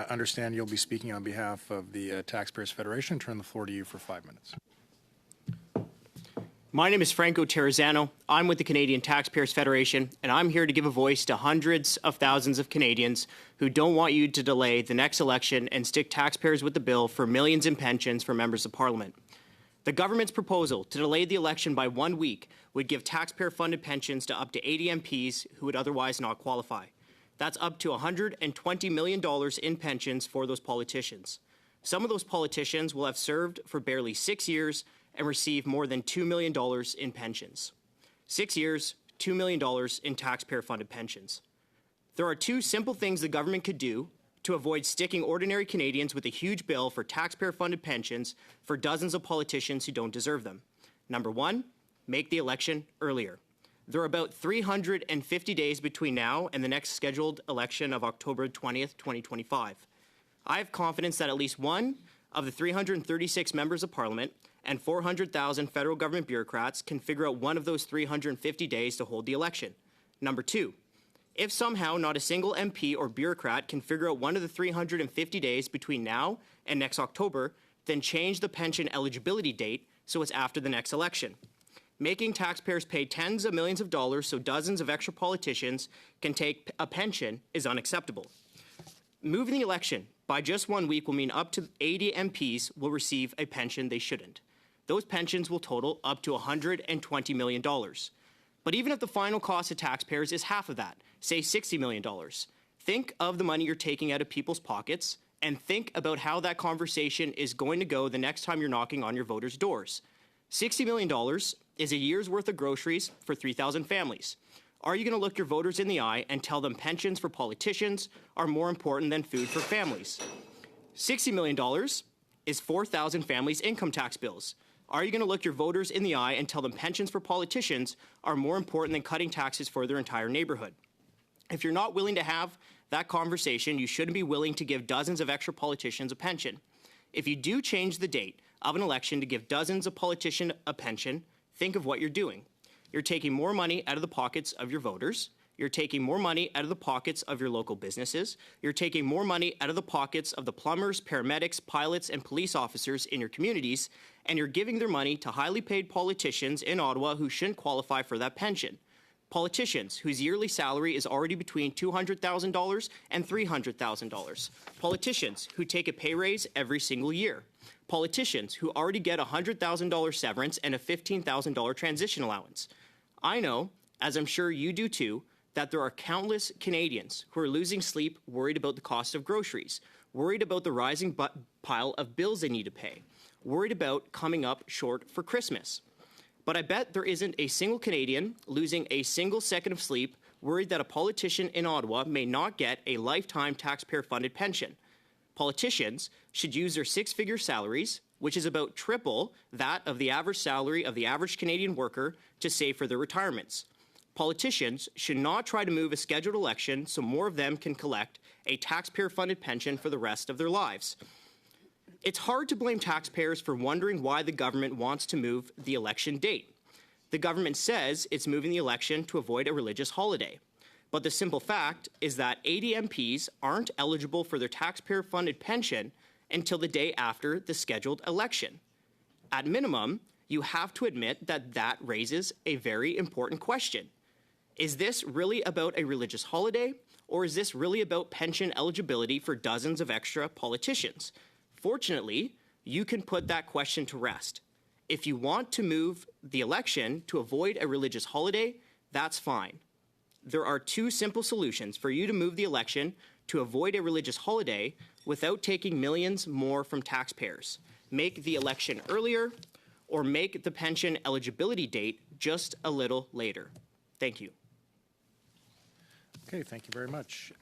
understand you'll be speaking on behalf of the Taxpayers Federation. Turn the floor to you for 5 minutes. My name is Franco Terrazzano. I'm with the Canadian Taxpayers Federation, and I'm here to give a voice to hundreds of thousands of Canadians who don't want you to delay the next election and stick taxpayers with the bill for millions in pensions for members of Parliament. The government's proposal to delay the election by 1 week would give taxpayer-funded pensions to up to 80 MPs who would otherwise not qualify. That's up to $120 million in pensions for those politicians. Some of those politicians will have served for barely 6 years and receive more than $2 million in pensions. 6 years, $2 million in taxpayer-funded pensions. There are two simple things the government could do to avoid sticking ordinary Canadians with a huge bill for taxpayer-funded pensions for dozens of politicians who don't deserve them. Number one, make the election earlier. There are about 350 days between now and the next scheduled election of October 20th, 2025. I have confidence that at least one of the 336 members of Parliament and 400,000 federal government bureaucrats can figure out one of those 350 days to hold the election. Number two, if somehow not a single MP or bureaucrat can figure out one of the 350 days between now and next October, then change the pension eligibility date so it's after the next election. Making taxpayers pay tens of millions of dollars so dozens of extra politicians can take a pension is unacceptable. Moving the election by just 1 week will mean up to 80 MPs will receive a pension they shouldn't. Those pensions will total up to $120 million. But even if the final cost to taxpayers is half of that, say $60 million, think of the money you're taking out of people's pockets and think about how that conversation is going to go the next time you're knocking on your voters' doors. $60 million is a year's worth of groceries for 3,000 families. Are you going to look your voters in the eye and tell them pensions for politicians are more important than food for families? $60 million is 4,000 families' income tax bills. Are you going to look your voters in the eye and tell them pensions for politicians are more important than cutting taxes for their entire neighborhood? If you're not willing to have that conversation, you shouldn't be willing to give dozens of extra politicians a pension. If you do change the date of an election to give dozens of politicians a pension, think of what you're doing. You're taking more money out of the pockets of your voters. You're taking more money out of the pockets of your local businesses. You're taking more money out of the pockets of the plumbers, paramedics, pilots, and police officers in your communities, and you're giving their money to highly paid politicians in Ottawa who shouldn't qualify for that pension. Politicians whose yearly salary is already between $200,000 and $300,000. Politicians who take a pay raise every single year. Politicians who already get a $100,000 severance and a $15,000 transition allowance. I know, as I'm sure you do too, that there are countless Canadians who are losing sleep worried about the cost of groceries, worried about the rising pile of bills they need to pay, worried about coming up short for Christmas. But I bet there isn't a single Canadian losing a single second of sleep worried that a politician in Ottawa may not get a lifetime taxpayer-funded pension. Politicians should use their six-figure salaries, which is about triple that of the average salary of the average Canadian worker, to save for their retirements. Politicians should not try to move a scheduled election so more of them can collect a taxpayer-funded pension for the rest of their lives. It's hard to blame taxpayers for wondering why the government wants to move the election date. The government says it's moving the election to avoid a religious holiday. But the simple fact is that 80 MPs aren't eligible for their taxpayer-funded pension until the day after the scheduled election. At minimum, you have to admit that that raises a very important question. Is this really about a religious holiday, or is this really about pension eligibility for dozens of extra politicians? Fortunately, you can put that question to rest. If you want to move the election to avoid a religious holiday, that's fine. There are two simple solutions for you to move the election to avoid a religious holiday without taking millions more from taxpayers. Make the election earlier, or make the pension eligibility date just a little later. Thank you. Okay, thank you very much.